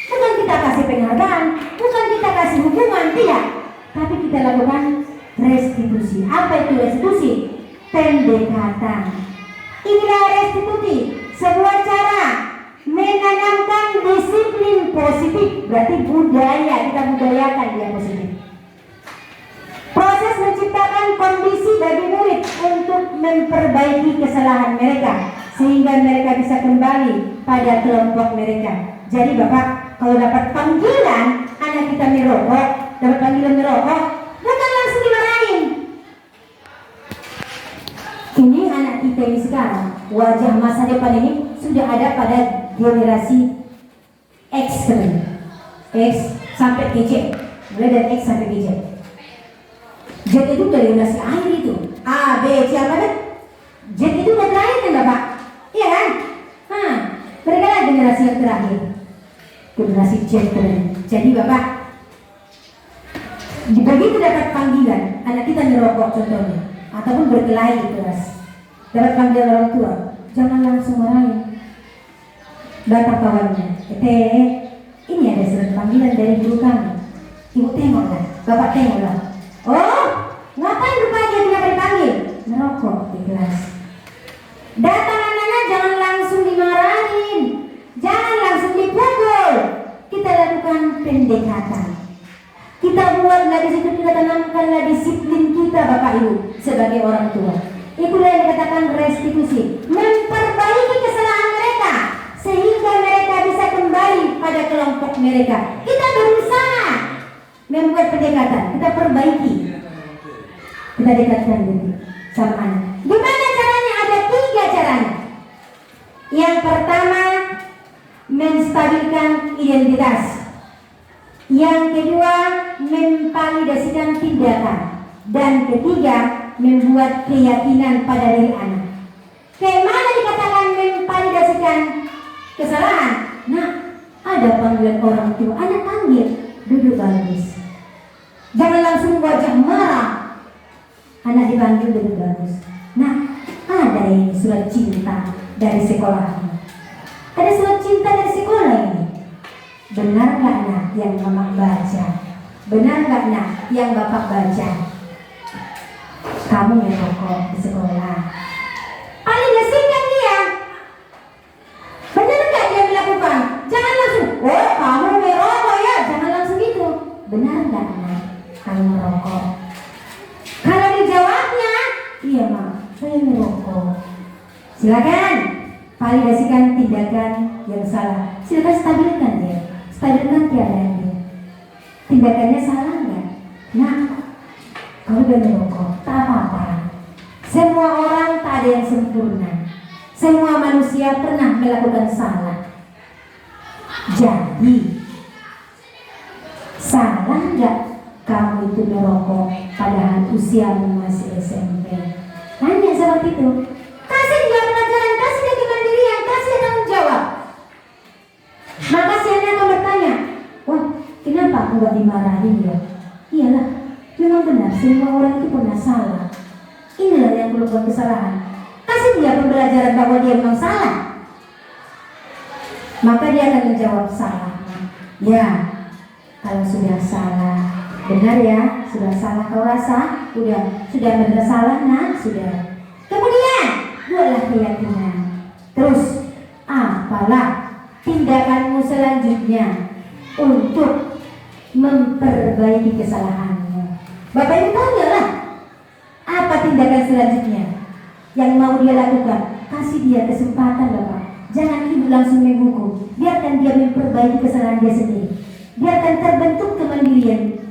Bukan kita kasih penghargaan, bukan kita kasih hukuman, tidak. Tapi kita lakukan restitusi. Apa itu restitusi? Pendekatan. Inilah restitusi, sebuah cara menanamkan disiplin positif. Berarti budaya, kita budayakan dia positif. Proses menciptakan kondisi bagi murid untuk memperbaiki kesalahan mereka sehingga mereka bisa kembali pada kelompok mereka. Jadi Bapak, kalau dapat panggilan anak kita merokok, dapat panggilan merokok, bukan langsung dimarahin. Ini anak kita ini sekarang, wajah masa depan ini sudah ada pada generasi X X sampai GZ, mulai dari X sampai GZ. Z itu dari generasi akhir itu, A, B, C apa deh? Z itu udah terakhir kan Bapak? Iya kan? Mereka lah generasi yang terakhir, generasi Z. Jadi Bapak, begitu dapat panggilan, anak kita merokok contohnya, ataupun berkelahi di kelas, dapat panggilan orang tua, jangan langsung marahin. Datang kawannya, ini ada surat panggilan dari guru kami. Ibu tengoklah, bapak tengoklah. Oh, ngapain rupanya dia tidak dipanggil? Merokok di kelas. Datang anak-anak, jangan langsung dimarahin, jangan langsung dipukul. Kita lakukan pendekatan. Kita buatlah di situ, kita tanamkanlah disiplin kita Bapak Ibu sebagai orang tua. Itulah yang dikatakan restitusi, memperbaiki kesalahan mereka sehingga mereka bisa kembali pada kelompok mereka. Kita berusaha membuat pendekatan, kita perbaiki, kita dekatkan diri sama anak. Gimana caranya? Ada 3 caranya. Yang pertama, menstabilkan identitas. Yang kedua, memvalidasikan tindakan. Dan ketiga, membuat keyakinan pada diri anak. Bagaimana dikatakan memvalidasikan kesalahan? Nah, ada panggilan orang tua, anak panggil, duduk bagus. Jangan langsung wajah marah. Anak dipanggil duduk bagus. Nah, ada ini surat cinta dari sekolah. Ada surat cinta dari sekolah ini. Benar gak nak yang mama baca? Benar gak nak yang bapak baca? Kamu merokok di sekolah. Paling gesingkan dia. Benar gak dia melakukan? Jangan langsung, oh kamu merokok ya. Jangan langsung gitu. Benar gak nak kamu merokok? Kalau dijawabnya, iya mak, saya merokok. Silakan validasikan tindakan yang salah. Silakan stabilkan dia. Stabilkan keadaan dia. Tindakannya salah enggak? Nah, kalau dia merokok, tak apa-apa. Semua orang tak ada yang sempurna. Semua manusia pernah melakukan salah. Jadi, salah enggak kamu itu merokok padahal usiamu masih SMP? Tanya seperti itu. Kasih dia pelajaran, kasih dia kemandirian, kasih dia tanggung jawab. Maka si anak akan bertanya, wah kenapa aku gak dimarahin ya? Iyalah, memang benar semua orang itu pernah salah. Inilah yang melakukan kesalahan. Kasih dia pembelajaran bahwa dia memang salah. Maka dia akan menjawab salah. Ya, kalau sudah salah, benar ya, sudah salah kau rasa, sudah benar salah nah, sudah. Kemudian buatlah keyakinan. Terus apalah tindakanmu selanjutnya untuk memperbaiki kesalahanmu. Bapak Ibu tanyalah, apa tindakan selanjutnya yang mau dia lakukan? Kasih dia kesempatan Bapak. Jangan ibu langsung menghukum. Biarkan dia memperbaiki kesalahan dia sendiri. Biarkan terbentuk kemandirian.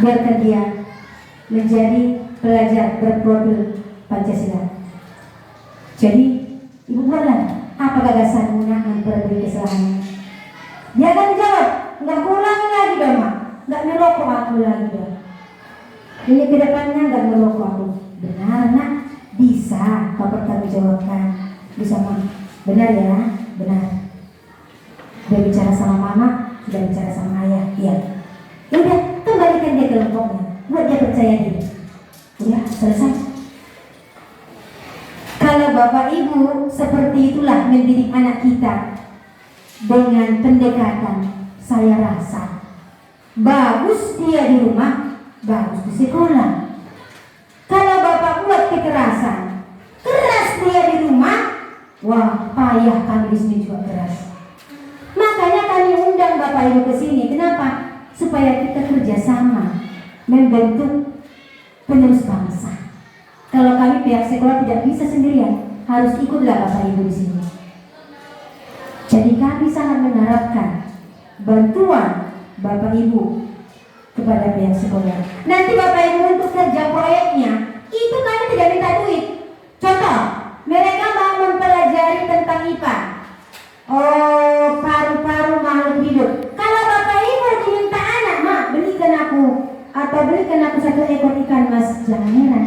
Biarkan dia menjadi pelajar berprofil Pancasila. Jadi ibu buatlah apa gagasanmu nak memperbaiki kesalahannya. Dia akan jawab, nggak ulangi lagi dong mak, nggak merokok aku lagi dong. Ini kedepannya nggak merokok aku. Benar nak, bisa bapak tanggung jawabkan. Bisa mak, benar ya, benar. Sudah bicara sama mama, sudah bicara sama ayah, iya. Ya udah, kembalikan dia ke kelompoknya, buat dia percaya diri. Udah selesai. Kalau bapak ibu seperti itulah mendidik anak kita dengan pendekatan, saya rasa bagus dia di rumah, bagus di sekolah. Kalau bapak buat kekerasan, keras dia di rumah, wah payah kami di sini juga keras. Makanya kami undang bapak ibu ke sini. Kenapa? Supaya kita kerjasama membentuk penerus bangsa. Kalau kami pihak sekolah tidak bisa sendirian, harus ikutlah bapak ibu di sini. Jadi kami sangat mengharapkan bantuan bapak ibu kepada pihak sekolah. Nanti bapak ibu untuk kerja proyeknya itu kami tidak minta duit. Contoh, mereka mau mempelajari tentang IPA. Oh, paru-paru makhluk hidup. Kalau bapak ibu diminta anak, mak belikan aku atau belikan aku 1 ekor ikan mas, jangan heran.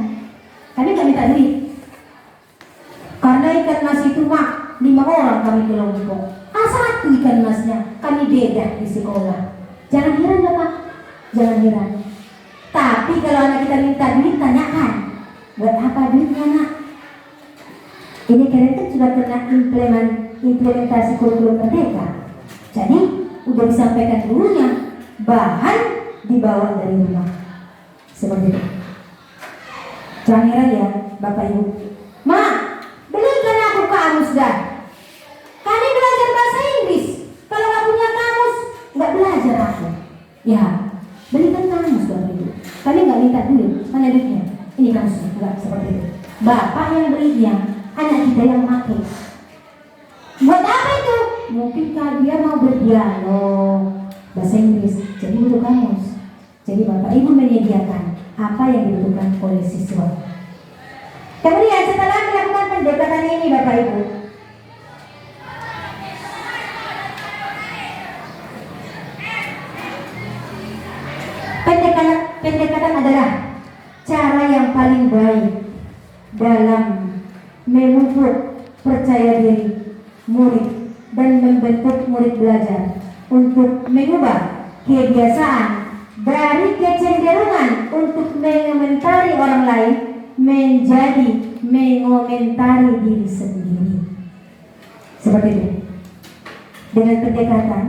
Kami gak minta duit. Karena ikan mas itu mak 5 orang kami kelompok. 1 ikan masnya kami bedah di sekolah. Jangan heran bapak, jangan heran. Tapi Tapi kalau anak kita minta duit, tanyakan, buat apa duitnya nak? Ini kalian kan sudah pernah implementasi kurikulum merdeka. Jadi udah disampaikan gurunya, bahan dibawa dari rumah. Seperti itu. Terakhir ya Bapak Ibu. Ma, belikan aku kamus dah. Kami belajar bahasa Inggris. Kalau nggak punya kamus, nggak belajar aku. Ya, belikan kamus Bapak Ibu. Kami nggak minta duit, mana duitnya? Ini kamusnya, nggak seperti itu. Bapak yang belinya, anak kita yang pakai. Buat apa itu? Mungkin kalau dia mau berdialog bahasa Inggris, jadi butuh kamus. Jadi Bapak Ibu menyediakan apa yang dibutuhkan oleh siswa. Kemudian setelah melakukan pendekatan ini Bapak Ibu, pendekatan adalah cara yang paling baik dalam memupuk percaya diri murid dan membentuk murid belajar untuk mengubah kebiasaan dari kecenderungan untuk mengomentari orang lain menjadi mengomentari diri sendiri. Seperti itu. Dengan pendekatan,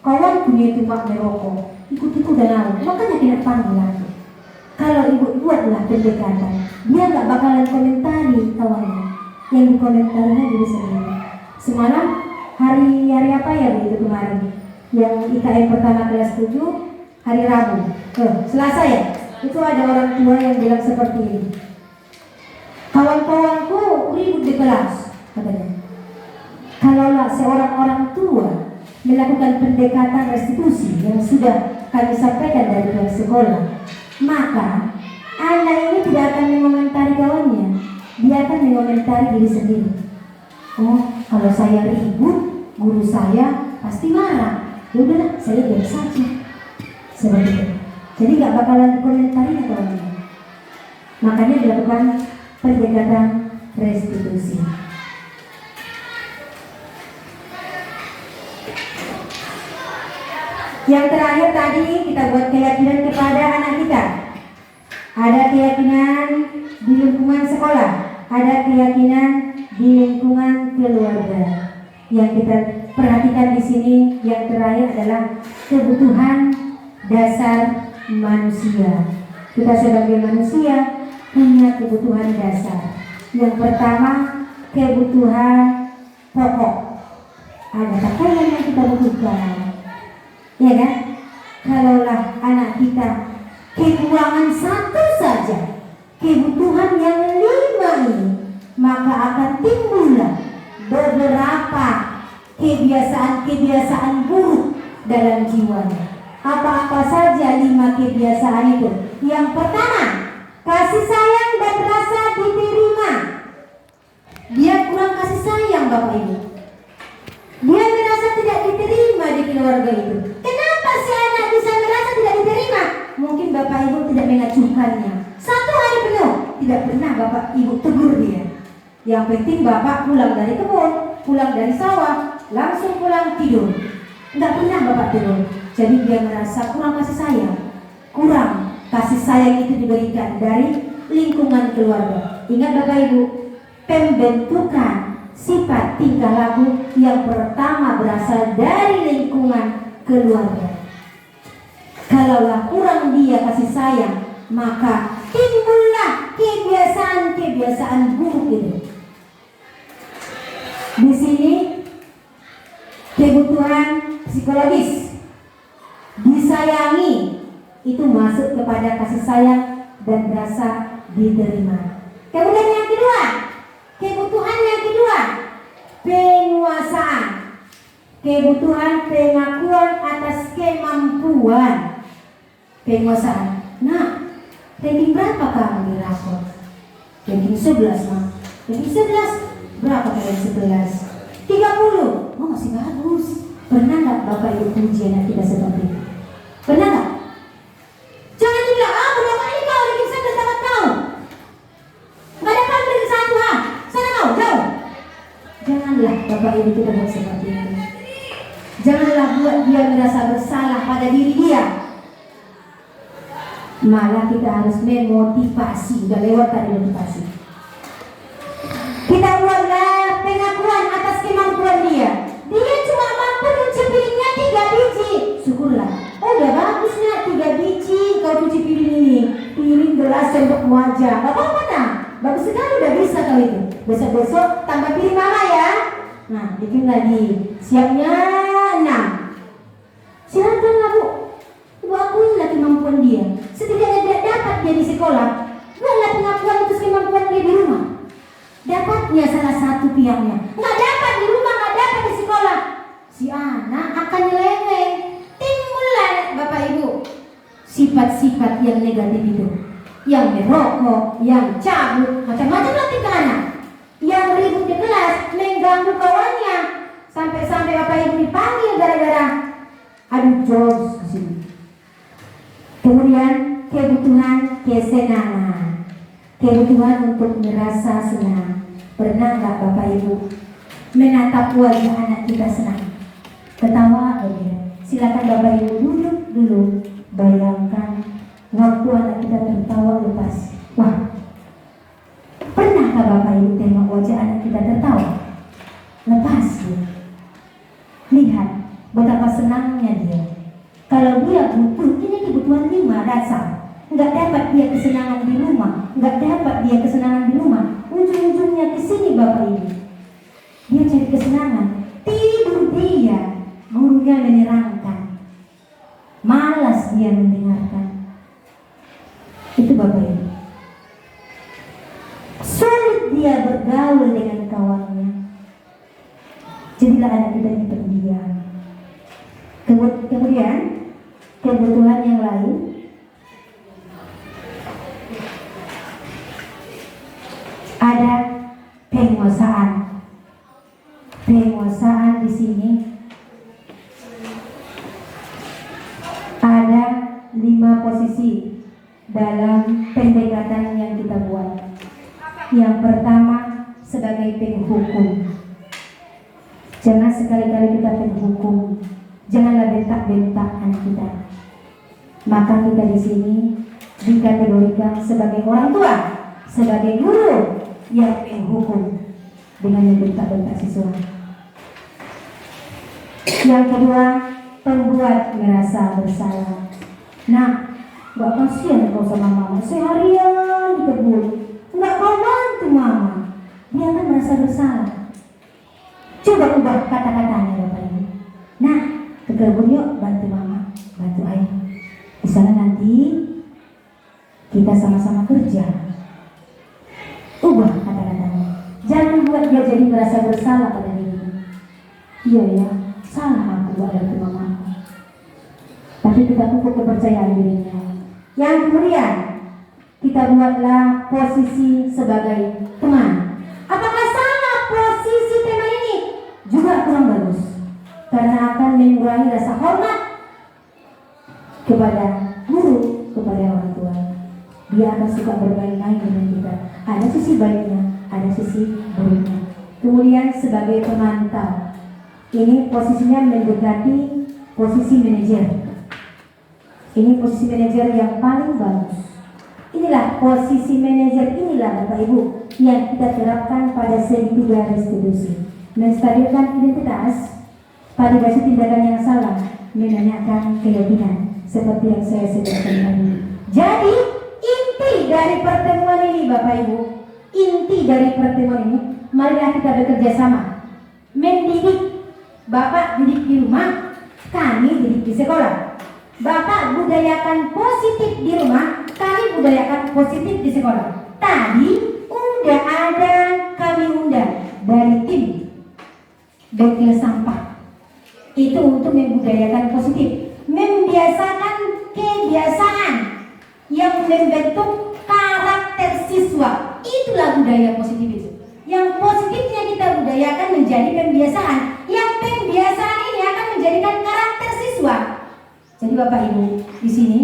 kawan punya itu mak merokok, ikut-ikut dan lalu, makanya tidak panggil lagi. Kalau ibu buatlah pendekatan, dia nggak bakalan komentari kawannya, yang dikomentarinya diri sendiri. Semalam hari apa ya begitu kemarin, yang IKM pertama kelas 7, hari Rabu, Selasa ya, itu ada orang tua yang bilang seperti ini. Kawan-kawanku ribut di kelas, katanya. Kalaulah seorang orang tua melakukan pendekatan restitusi yang sudah kami sampaikan dari pihak sekolah, maka anak ini tidak akan mengomentari kawannya, dia akan mengomentari diri sendiri. Oh, kalau saya ribut, guru saya pasti marah. Ya udahlah, saya diam saja. Seperti itu. Jadi nggak bakalan dikomentari kawannya. Makanya dilakukan pendekatan restitusi. Yang terakhir tadi kita buat keyakinan kepada anak kita. Ada keyakinan di lingkungan sekolah, ada keyakinan di lingkungan keluarga. Yang kita perhatikan di sini yang terakhir adalah kebutuhan dasar manusia. Kita sebagai manusia punya kebutuhan dasar. Yang pertama, kebutuhan pokok. Ada pakaian yang kita butuhkan, ya kan? Kalaulah anak kita kekurangan satu saja kebutuhan yang 5 ini, maka akan timbullah beberapa kebiasaan-kebiasaan buruk dalam jiwanya. Apa-apa saja 5 kebiasaan itu? Yang pertama, kasih sayang dan rasa diterima. Dia kurang kasih sayang Bapak Ibu. Dia merasa tidak diterima di keluarga itu. Kenapa si anak bisa merasa tidak diterima? Mungkin Bapak Ibu tidak mengacuhkannya. 1 hari penuh tidak pernah Bapak Ibu tegur dia. Yang penting Bapak pulang dari kebun, pulang dari sawah, langsung pulang tidur. Tidak pernah Bapak tegur. Jadi dia merasa kurang kasih sayang. Kurang kasih sayang itu diberikan dari lingkungan keluarga. Ingat Bapak Ibu, pembentukan sifat tingkah laku yang pertama berasal dari lingkungan keluarga. Kalaulah kurang dia kasih sayang, maka timbullah kebiasaan-kebiasaan buruk itu. Di sini kebutuhan psikologis, disayangi, itu masuk kepada kasih sayang dan rasa diterima. Kemudian yang kedua, kebutuhan yang kedua, penguasaan. Kebutuhan pengakuan atas kemampuan. Penguasaan. Nah, ranking berapa kamu di rapor? Ranking 11, Mak. Ranking 11, berapa kalian 11? 30. Oh, masih bagus. Pernah nggak Bapak Ibu puji anak kita seperti itu? Pernah nggak? Jangan dibilang, berapa kali kau ranking 11 dapat kau? Nggak dapat ranking 1, sana kau, jauh. Janganlah Bapak Ibu kita buat seperti itu. Janganlah buat dia merasa bersalah pada diri dia. Malah kita harus memotivasi, udah lewat tadi motivasi. Kita buatlah pengakuan atas kemampuan dia. Dia cuma mampu cuci piringnya 3 biji. Syukurlah. Oh udah bagusnya 3 biji kau cuci piring ini. Piring gelas untuk wajah. Gak apa-apa nah. Bagus sekali udah bisa kau itu. Besok-besok tambah piring mama ya. Nah bikin lagi. Siapnya 6. Silakanlah Bu. Ibu akuilah kemampuan dia. Setidaknya dia dapat dia di sekolah. Buatlah pengakuan atas kemampuan dia di rumah. Dapatnya salah satu pihaknya, nggak dapat di rumah, nggak dapat di sekolah, si anak akan nyeleweng. Timbullah Bapak Ibu sifat-sifat yang negatif itu, yang merokok, yang cabut, macam-macam lah tingkah anak, yang ribut di kelas, mengganggu kawannya, sampai-sampai Bapak Ibu dipanggil gara-gara aduh George kesini. Kemudian kebutuhan kesenangan, kebutuhan untuk merasa senang. Pernah nggak Bapak Ibu menatap wajah anak kita senang, ketawa aja? Silakan Bapak Ibu duduk dulu, bayangkan waktu anak kita tertawa lepas. Wah, pernahkah Bapak Ibu tengok wajah anak kita tertawa lepas ya? Lihat betapa senangnya dia. Kalau dia butuh, ini kebutuhan 5 dasar. Nggak dapat dia kesenangan di rumah, nggak dapat dia kesenangan di rumah, ujung-ujungnya ke sini Bapak Ibu. Dia cari kesenangan, tidur dia, gurunya menerangkan, malas dia mendengarkan. Itu Bapak Ibu. Sulit dia bergaul dengan kawannya. Jadilah anak kita ini pendiam. Kemudian kebutuhan yang lain, ada penguasaan. Penguasaan di sini ada 5 posisi dalam pendekatan yang kita buat. Yang pertama sebagai penghukum. Jangan sekali-kali kita penghukum. Janganlah bentak-bentak anak kita. Maka kita di sini dikategorikan sebagai orang tua, sebagai guru yang menghukum dengan membentak-bentak siswa. Yang kedua, pembuat merasa bersalah. Nah, gak kasihan kau sama mama, seharian di kebun, gak kau bantu mama, dia akan merasa bersalah. Coba ubah kata-katanya Bapak Ibu. Nah, ke kebun yuk, bantu mama, bantu ayah. Di sana nanti kita sama-sama kerja. Ubah kata-katanya. Jangan buat dia jadi merasa bersalah pada dirinya. Iya ya, salah aku buat bantu mamaku. Tapi kita pupuk kepercayaan dirinya. Yang kemudian kita buatlah posisi sebagai teman. Apakah salah posisi teman ini? Juga kurang bagus. Karena akan mengurangi rasa hormat kepada guru, kepada orang tua. Dia akan suka bermain-main dengan kita. Ada sisi baiknya, ada sisi buruknya. Kemudian sebagai pemantau, ini posisinya mendekati posisi manajer. Ini posisi manajer yang paling bagus. Inilah posisi manajer, inilah Bapak Ibu yang kita terapkan pada segitiga restitusi. Menstabilkan identitas, validasi tindakan yang salah, menanyakan keyakinan, seperti yang saya sebutkan tadi. Jadi inti dari pertemuan ini Bapak Ibu, inti dari pertemuan ini, marilah kita bekerja sama, mendidik. Bapak didik di rumah, kami didik di sekolah. Bapak budayakan positif di rumah, kami budayakan positif di sekolah. Tadi udah ada kami undang dari tim bengkel sampah. Itu untuk membudayakan positif, membiasakan kebiasaan yang membentuk karakter siswa. Itulah budaya positif itu. Yang positifnya kita budayakan menjadi pembiasaan. Yang pembiasaan ini akan menjadikan karakter siswa. Jadi Bapak Ibu di sini,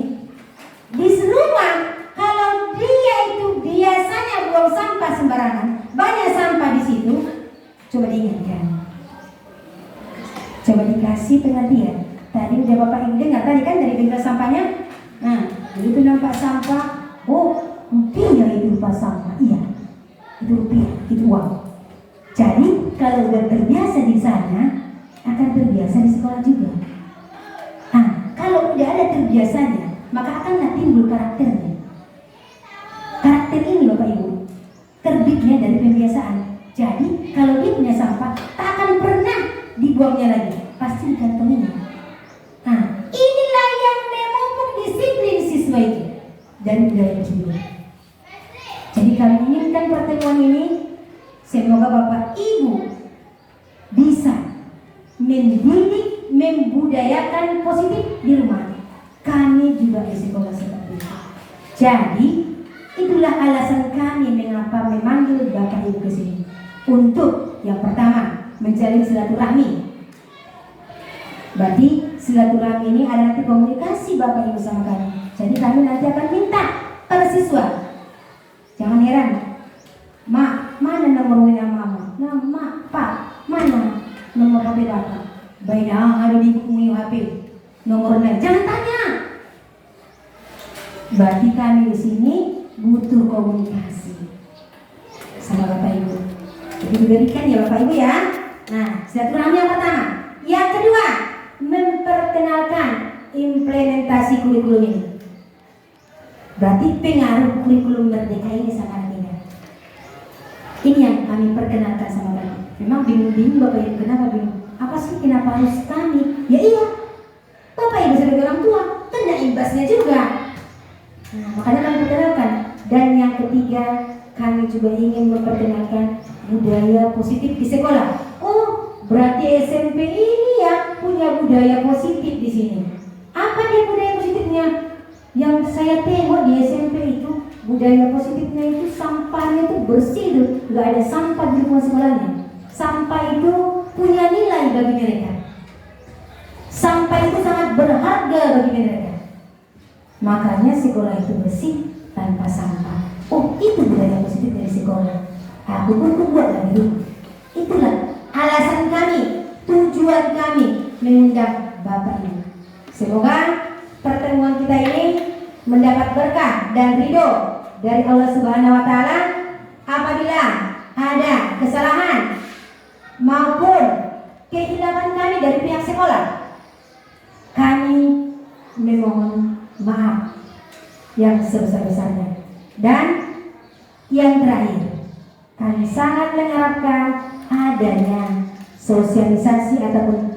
di rumah kalau dia itu biasanya buang sampah sembarangan, banyak sampah di situ, coba diingatkan, coba dikasih pengertian. Tadi udah Bapak Ibu dengar tadi kan dari bengkel sampahnya. Nah, Begitu nampak sampah, oh rupiah itu rupa sampah, iya, itu rupiah, itu uang. Jadi kalau udah terbiasa di sana, akan terbiasa di sekolah juga. Nah, kalau udah ada terbiasanya, maka akan timbul karakternya. Karakter ini Bapak Ibu, terbitnya dari pembiasaan. Jadi kalau dia punya sampah, tak akan pernah dibuangnya lagi, pasti dikantonginya. Nah, inilah yang memupuk disiplin siswa itu dan budaya tersebut. Jadi kami inginkan pertemuan ini, semoga Bapak Ibu bisa mendidik, membudayakan positif di rumah. Kami juga di sekolah seperti itu. Jadi itulah alasan kami mengapa memanggil Bapak Ibu ke sini. Untuk yang pertama, menjalin silaturahmi. Berarti silaturahmi ini ada nanti komunikasi Bapak Ibu sama kami. Jadi kami nanti akan minta pada siswa. Jangan heran, Mak, mana nomor WA Mama? Nah, Mak, Pak, mana nomor HP Bapak? Baik, ada di buku HP. Nomornya jangan tanya. Berarti kami di sini butuh komunikasi sama Bapak Ibu. Jadi diberikan ya Bapak Ibu ya. Nah, silaturahmi yang pertama. Yang kedua, memperkenalkan implementasi kurikulum ini. Berarti pengaruh kurikulum Merdeka ini sangat tinggi. Ini yang kami perkenalkan sama kami. Memang bingung-bingung Bapak Ibu, kenapa bingung? Apa sih kenapa harus kami? Ya iya, Bapak Ibu sebagai orang tua kena imbasnya juga. Nah, makanya kami perkenalkan. Dan yang ketiga, kami juga ingin memperkenalkan budaya positif di sekolah. Oh, berarti SMP ini ya punya budaya positif di sini. Apa dia budaya positifnya? Yang saya tengok di SMP itu budaya positifnya itu sampahnya itu bersih tuh, nggak ada sampah di lingkungan sekolahnya. Sampah itu punya nilai bagi mereka. Sampah itu sangat berharga bagi mereka. Makanya sekolah itu bersih tanpa sampah. Oh, itu budaya positif dari sekolah. Aku pun buat lagi. Itulah alasan kami, tujuan kami mengundang Bapak Ibu. Semoga pertemuan kita ini mendapat berkah dan ridho dari Allah Subhanahu wa taala. Apabila ada kesalahan maupun kehilapan kami dari pihak sekolah, kami memohon maaf yang sebesar-besarnya. Dan yang terakhir, kami sangat mengharapkan adanya sosialisasi ataupun